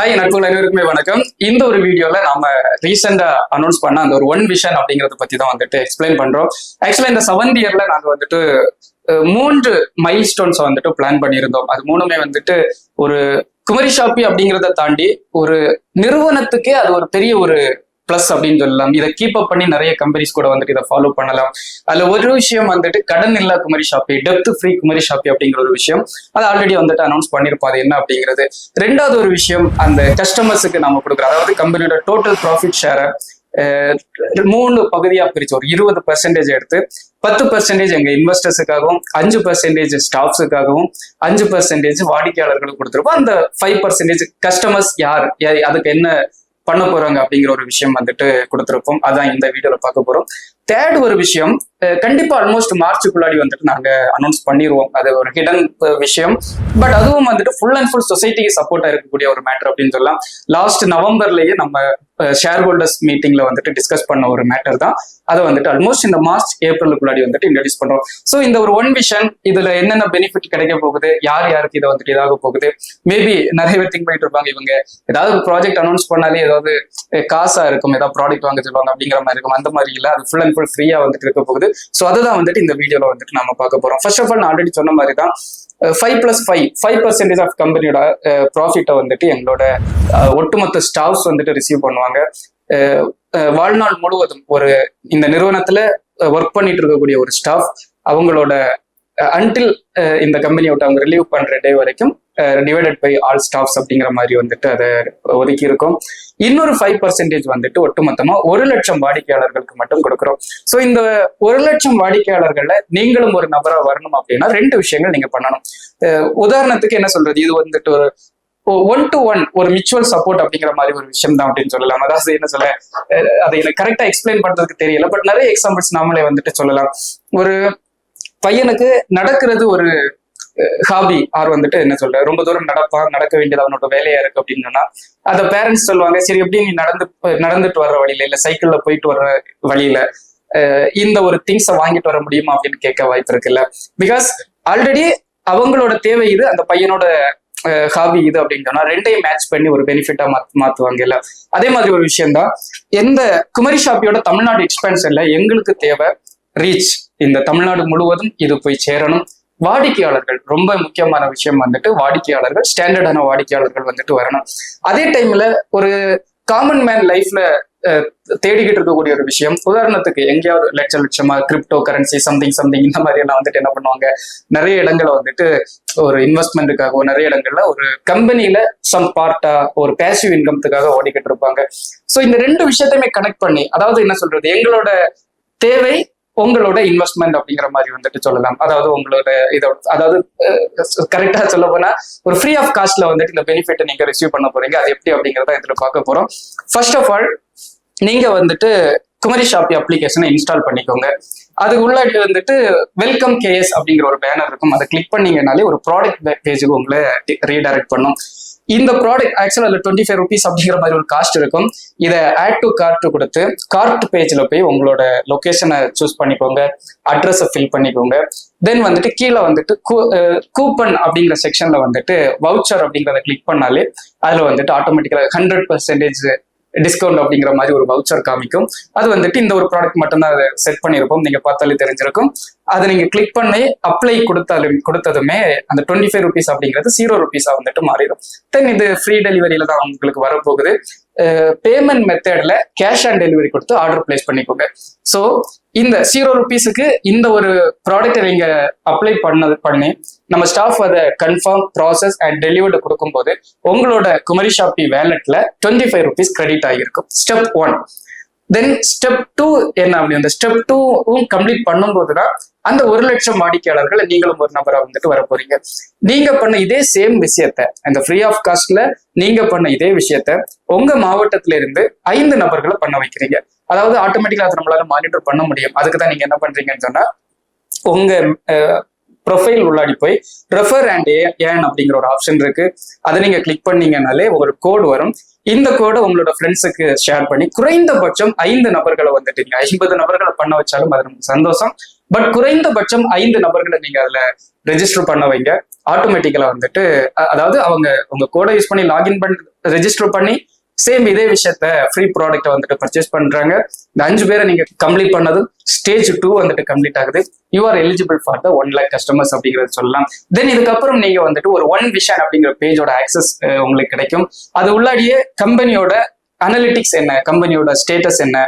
Hi நட்புகள் அனைவருக்குமே வணக்கம். இந்த ஒரு வீடியோல நாம ரீசெண்டா அனௌன்ஸ் பண்ண அந்த ஒரு ஒன் விஷன் அப்படிங்கறத பத்தி தான் வந்துட்டு எக்ஸ்பிளைன் பண்றோம். ஆக்சுவலா இந்த 7th இயர்ல நாங்க வந்துட்டு 3 மைல் ஸ்டோன்ஸ் வந்துட்டு பிளான் பண்ணியிருந்தோம். அது மூணுமே வந்துட்டு ஒரு குமரி ஷாப்பி அப்படிங்கிறத தாண்டி ஒரு நிறுவனத்துக்கே அது ஒரு பெரிய ஒரு பிளஸ் அப்படின்னு சொல்லலாம். இதை கீப் அப் பண்ணி நிறைய கம்பெனிஸ் கூட வந்துட்டு இதை ஃபாலோ பண்ணலாம். அதுல ஒரு விஷயம் வந்துட்டு கடன் இல்லா Kumari shoppy, depth free Kumari shoppy அப்படிங்கிற ஒரு விஷயம் அது ஆல்ரெடி வந்துட்டு அனௌன்ஸ் பண்ணிருப்போம். அது என்ன அப்படிங்கிறது. ரெண்டாவது ஒரு விஷயம், அந்த கஸ்டமர்ஸுக்கு நம்ம கொடுக்குறோம், அதாவது கம்பெனியோட டோட்டல் ப்ராஃபிட் ஷேரை 3 பகுதியா பிரிச்சு ஒரு 20% எடுத்து 10% எங்க இன்வெஸ்டர்ஸுக்காகவும் 5% ஸ்டாஃப்ஸுக்காகவும் 5% வாடிக்கையாளர்களுக்கு கொடுத்துருப்போம். அந்த 5% கஸ்டமர்ஸ் யார், அதுக்கு என்ன பண்ண போறாங்க அப்படிங்கிற ஒரு விஷயம் வந்துட்டு கொடுத்துருப்போம். அதான் இந்த வீடியோல பார்க்க போறோம். தேர்ட் ஒரு விஷயம், கண்டிப்பா ஆல்மோஸ்ட் மார்ச்சுக்குள்ளாடி வந்துட்டு நாங்க அனௌன்ஸ் பண்ணிடுவோம். அது ஒரு ஹிடன் விஷயம். பட் அதுவும் வந்துட்டு ஃபுல் அண்ட் ஃபுல் சொசைட்டிக்கு சப்போர்ட்டா இருக்கக்கூடிய ஒரு மேட்டர் அப்படின்னு சொல்லலாம். லாஸ்ட் நவம்பர்லயே நம்ம ஷேர் ஹோல்டர்ஸ் மீட்டிங்ல வந்துட்டு டிஸ்கஸ் பண்ண ஒரு மேட்டர் தான். அதை வந்துட்டு ஆல்மோஸ்ட் இந்த மார்ச் ஏப்ரலுக்குள்ளாடி வந்துட்டு இன்ட்ரடியூஸ் பண்றோம். ஸோ இந்த ஒரு ஒன் விஷன், இதுல என்னென்ன பெனிஃபிட் கிடைக்க போகுது, யார் யாருக்கு இதை வந்துட்டு இதாக போகுது, மேபி நிறைய பேர் திங்க் பண்ணிட்டு இருப்பாங்க, இவங்க ஏதாவது ஒரு ப்ராஜெக்ட் அனௌன்ஸ் பண்ணாலே ஏதாவது காசா இருக்கும், ஏதாவது ப்ராடக்ட் வாங்க சொல்லுவாங்க அப்படிங்கிற மாதிரி இருக்கும். அந்த மாதிரி இல்லை, அது ஃபுல் அண்ட் ஃபுல் ஃப்ரீயா வந்துட்டு இருக்க போகுது. ஸோ அதுதான் வந்துட்டு இந்த வீடியோல வந்துட்டு நம்ம பார்க்க போறோம். ஃபர்ஸ்ட் ஆஃப் ஆல் நான் ஆல்ரெடி சொன்ன மாதிரி தான் 5+5 ஆஃப் கம்பெனியோட ப்ராஃபிட்டை வந்துட்டு எங்களோட ஒட்டுமொத்த ஸ்டாஃப்ஸ் வந்துட்டு ரிசீவ் பண்ணுவாங்க. வாழ்நாள் முழுவதும் ஒரு இந்த நிறுவனத்துல ஒர்க் பண்ணிட்டு இருக்கக்கூடிய ஒரு ஸ்டாஃப் அவங்களோட அன்டில் இந்த கம்பெனியை விட்டு அவங்க ரிலீவ் பண்ற டே வரைக்கும் டிவைடட் பை ஆல் ஸ்டாஃப்ஸ் அப்படிங்கிற மாதிரி வந்துட்டு அதை ஒதுக்கி இருக்கும். இன்னொரு 5% வந்துட்டு ஒட்டுமொத்தமா 1,00,000 வாடிக்கையாளர்களுக்கு மட்டும் கொடுக்குறோம். ஸோ இந்த 1,00,000 வாடிக்கையாளர்கள்ல நீங்களும் ஒரு நபரா வரணும் அப்படின்னா 2 விஷயங்கள் நீங்க பண்ணணும். உதாரணத்துக்கு என்ன சொல்றது, இது வந்துட்டு ஒரு 1-to-1 ஒரு மியூச்சுவல் சப்போர்ட் அப்படிங்கிற மாதிரி ஒரு விஷயம் தான் அப்படின்னு சொல்லலாம். அதாவது என்ன சொல்ல, அதை எனக்கு கரெக்டா எக்ஸ்பிளைன் பண்றதுக்கு தெரியல, பட் நிறைய எக்ஸாம்பிள்ஸ் நாமளே வந்துட்டு சொல்லலாம். ஒரு பையனுக்கு நடக்கிறது ஒரு ஹாபி, ஆர் வந்துட்டு என்ன சொல்ற ரொம்ப தூரம் நடக்க வேண்டியது அவனோட வேலையா இருக்கு அப்படின்னு சொன்னா அந்த பேரண்ட்ஸ் சொல்லுவாங்க, சரி எப்படி நீ நடந்துட்டு வர்ற வழியில இல்ல சைக்கிள்ல போயிட்டு வர்ற வழியில இந்த ஒரு திங்ஸை வாங்கிட்டு வர முடியுமா அப்படின்னு கேட்க வாய்ப்பு இருக்குல்ல. பிகாஸ் ஆல்ரெடி அவங்களோட தேவை இது, அந்த பையனோட ஹாபி இது அப்படின்னு சொன்னா ரெண்டையும் மேட்ச் பண்ணி ஒரு பெனிஃபிட்டா மாத்துவாங்க இல்ல. அதே மாதிரி ஒரு விஷயம் தான் எந்த குமரி ஷாப்பியோட தமிழ்நாடு எக்ஸ்பென்ஷன்ல எங்களுக்கு தேவை ரீச், இந்த தமிழ்நாடு முழுவதும் இது போய் சேரணும். வாடிக்கையாளர்கள் ரொம்ப முக்கியமான விஷயம் வந்துட்டு, வாடிக்கையாளர்கள் ஸ்டாண்டர்டான வாடிக்கையாளர்கள் வந்துட்டு வரணும். அதே டைம்ல ஒரு காமன் மேன் லைஃப்ல தேடிக்கிட்டு இருக்கக்கூடிய ஒரு விஷயம், உதாரணத்துக்கு எங்கேயாவது லட்சமா கிரிப்டோ கரன்சி சம்திங் இந்த மாதிரி எல்லாம் வந்துட்டு என்ன பண்ணுவாங்க, நிறைய இடங்களை வந்துட்டு ஒரு இன்வெஸ்ட்மெண்ட்டுக்காக நிறைய இடங்கள்ல ஒரு கம்பெனில சம் பார்ட்டா ஒரு பேசிவ் இன்கம்த்துக்காக ஓடிக்கிட்டு இருப்பாங்க. ஸோ இந்த 2 விஷயத்தையுமே கனெக்ட் பண்ணி, அதாவது என்ன சொல்றது, எங்களோட தேவை உங்களோட இன்வெஸ்ட்மெண்ட் அப்படிங்கிற மாதிரி வந்துட்டு சொல்லலாம். அதாவது உங்களோட அதாவது கரெக்டா சொல்ல போனா ஒரு ஃப்ரீ ஆஃப் காஸ்ட்ல வந்துட்டு இந்த பெனிஃபிட்டை நீங்க ரிசீவ் பண்ண போறீங்க. அது எப்படி அப்படிங்கிறத இதுல பார்க்க போறோம். ஃபர்ஸ்ட் ஆஃப் ஆல் நீங்க வந்துட்டு குமரி ஷாப்பி அப்ளிகேஷனை இன்ஸ்டால் பண்ணிக்கோங்க. அதுக்கு உள்ளாடி வந்துட்டு வெல்கம் கேஎஸ் அப்படிங்கிற ஒரு பேனர் இருக்கும். அதை கிளிக் பண்ணீங்கனாலே ஒரு ப்ராடக்ட் பேஜுக்கு உங்களை ரீடைரக்ட் பண்ணும். இந்த ப்ராடக்ட் ஆக்சுவலா அதுல 25 rupees அப்படிங்கிற மாதிரி ஒரு காஸ்ட் இருக்கும். இதை ஆட் டு கார்ட் கொடுத்து கார்ட் பேஜ்ல போய் உங்களோட லொகேஷனை சூஸ் பண்ணிக்கோங்க, அட்ரஸை ஃபில் பண்ணிக்கோங்க. தென் வந்துட்டு கீழே வந்துட்டு கூப்பன் அப்படிங்கிற செக்ஷன்ல வந்துட்டு வவுச்சர் அப்படிங்கிறத கிளிக் பண்ணாலே அதுல வந்துட்டு ஆட்டோமேட்டிக்கலா 100% டிஸ்கவுண்ட் அப்படிங்கிற மாதிரி ஒரு வவுச்சர் காமிக்கும். அது வந்துட்டு இந்த ஒரு ப்ராடக்ட் மட்டும்தான் அதை செட் பண்ணியிருப்போம், நீங்க பார்த்தாலே தெரிஞ்சிருக்கும். அதை நீங்க கிளிக் பண்ணி அப்ளை கொடுத்ததுமே அந்த 25 rupees அப்படிங்கிறது 0 rupees வந்துட்டு மாறிடும். தென் இது ஃப்ரீ டெலிவரியில தான் உங்களுக்கு வரப்போகுது. பேமெண்ட் மெத்தட்ல கேஷ் ஆன் டெலிவரி கொடுத்து ஆர்டர் பிளேஸ் பண்ணிக்கோங்க. ஸோ இந்த 0 rupeesக்கு இந்த ஒரு ப்ராடக்டை நீங்க அப்ளை பண்ணி நம்ம ஸ்டாஃப் அதை கன்ஃபார்ம் ப்ராசஸ் அண்ட் டெலிவர்டு கொடுக்கும்போது உங்களோட குமரி ஷாப்பி வேலெட்ல 25 rupees கிரெடிட் ஆகியிருக்கும். ஸ்டெப் 1. தென் ஸ்டெப் 2 என்ன அப்படி, அந்த ஸ்டெப் 2 கம்ப்ளீட் பண்ணும்போதுதான் அந்த 1,00,000 வாடிக்கையாளர்கள் நீங்களும் ஒரு நபரா வந்துட்டு வர போறீங்க. நீங்க பண்ண இதே சேம் விஷயத்த, அந்த ஃப்ரீ ஆஃப் காஸ்ட்ல நீங்க பண்ண இதே விஷயத்த உங்க மாவட்டத்துல இருந்து 5 நபர்களை பண்ண வைக்கிறீங்க. அதாவது ஆட்டோமேட்டிக்கா அதை நம்மளால மானிட்டர் பண்ண முடியும். அதுக்கு தான் நீங்க என்ன பண்றீங்கன்னு சொன்னா, உங்க ப்ரொஃபைல் உள்ளாடி போய் ரெஃபர் அண்ட் ஏர்ன் அப்படிங்கிற ஒரு ஆப்ஷன் இருக்கு. அதை நீங்க கிளிக் பண்ணீங்கனாலே ஒரு கோடு வரும். இந்த கோடை உங்களோட ஃப்ரெண்ட்ஸுக்கு ஷேர் பண்ணி குறைந்தபட்சம் 5 நபர்களை வந்துட்டு, நீங்க 50 நபர்களை பண்ண வச்சாலும் அது நமக்கு சந்தோஷம். பட் குறைந்தபட்சம் 5 நபர்களை நீங்க அதுல ரெஜிஸ்டர் பண்ண வைங்க. ஆட்டோமேட்டிக்கலா வந்துட்டு, அதாவது அவங்க உங்க கோடை யூஸ் பண்ணி லாகின் ரெஜிஸ்டர் பண்ணி சேம் இதே விஷயத்த ஃப்ரீ ப்ராடக்ட்டை வந்துட்டு பர்ச்சேஸ் பண்றாங்க. இந்த 5 பேரை நீங்க கம்ப்ளீட் பண்ணதும் ஸ்டேஜ் 2 வந்துட்டு கம்ப்ளீட் ஆகுது. You are eligible for the 1 lakh customers அப்படிங்கிறது சொல்லலாம். தென் இதுக்கப்புறம் நீங்க வந்துட்டு ஒரு ஒன் விஷன் அப்படிங்கிற பேஜோட ஆக்சஸ் உங்களுக்கு கிடைக்கும். அது உள்ளாடியே கம்பெனியோட அனலிட்டிக்ஸ் என்ன, கம்பெனியோட ஸ்டேட்டஸ் என்ன,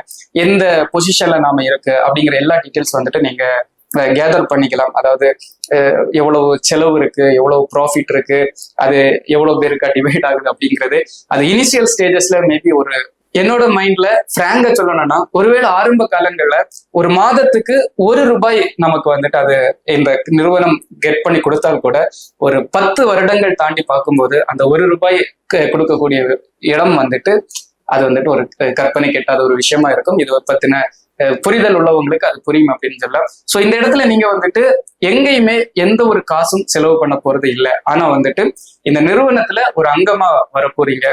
எந்த பொசிஷன்ல நாம இருக்கு அப்படிங்கிற எல்லா டீட்டெயில்ஸ் வந்துட்டு நீங்க கேதர் பண்ணிக்கலாம். அதாவது எவ்வளவு செலவு இருக்கு, எவ்வளவு ப்ராஃபிட் இருக்கு, அது எவ்வளவு பேருக்கு டிவைட் ஆகுது அப்படிங்கிறது அது இனிஷியல் ஸ்டேஜஸ்ல மேபி ஒரு என்னோட மைண்ட்ல பிராங்கா சொல்லணும்னா, ஒருவேளை ஆரம்ப காலங்கள்ல ஒரு மாதத்துக்கு ₹1 நமக்கு வந்துட்டு அது இந்த நிறுவனம் கெட் பண்ணி கொடுத்தால் கூட ஒரு 10 வருடங்கள் தாண்டி பார்க்கும்போது அந்த ₹1 கொடுக்கக்கூடிய இடம் வந்துட்டு அது வந்துட்டு ஒரு கற்பனை கெட்டாத ஒரு விஷயமா இருக்கும். இது பத்தின புரிதல் உள்ளவங்களுக்கு அது புரியும் அப்படின்னு சொல்லலாம். சோ இந்த இடத்துல நீங்க வந்துட்டு எங்கேயுமே எந்த ஒரு காசும் செலவு பண்ண போறது இல்லை. ஆனா வந்துட்டு இந்த நிறுவனத்துல ஒரு அங்கமா வர போறீங்க.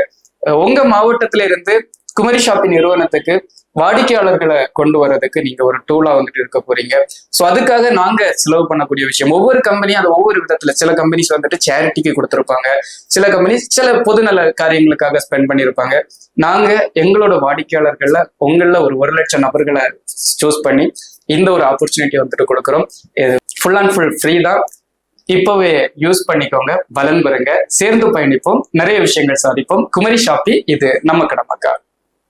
உங்க மாவட்டத்துல இருந்து குமரி ஷாப்பிங் நிறுவனத்துக்கு வாடிக்கையாளர்களை கொண்டு வர்றதுக்கு நீங்க ஒரு டூலா வந்துட்டு இருக்க போறீங்க. சோ அதுக்காக நாங்க செலவு பண்ணக்கூடிய விஷயம், ஒவ்வொரு கம்பெனியும் அது ஒவ்வொரு விதத்துல, சில கம்பெனிஸ் வந்துட்டு சேரிட்டிக்கு கொடுத்துருப்பாங்க, சில கம்பெனிஸ் சில பொதுநல காரியங்களுக்காக ஸ்பெண்ட் பண்ணியிருப்பாங்க. நாங்க எங்களோட வாடிக்கையாளர்கள்ல உங்கள ஒரு 1 லட்சம் நபர்களை சூஸ் பண்ணி இந்த ஒரு ஆப்பர்ச்சுனிட்டி வந்துட்டு கொடுக்குறோம். இது ஃபுல் அண்ட் ஃபுல் ஃப்ரீ தான். இப்பவே யூஸ் பண்ணிக்கோங்க, பலன் பெறுங்க, சேர்ந்து பயணிப்போம், நிறைய விஷயங்கள் சாதிப்போம். குமரி ஷாப்பி, இது நம்ம கடமக்கா.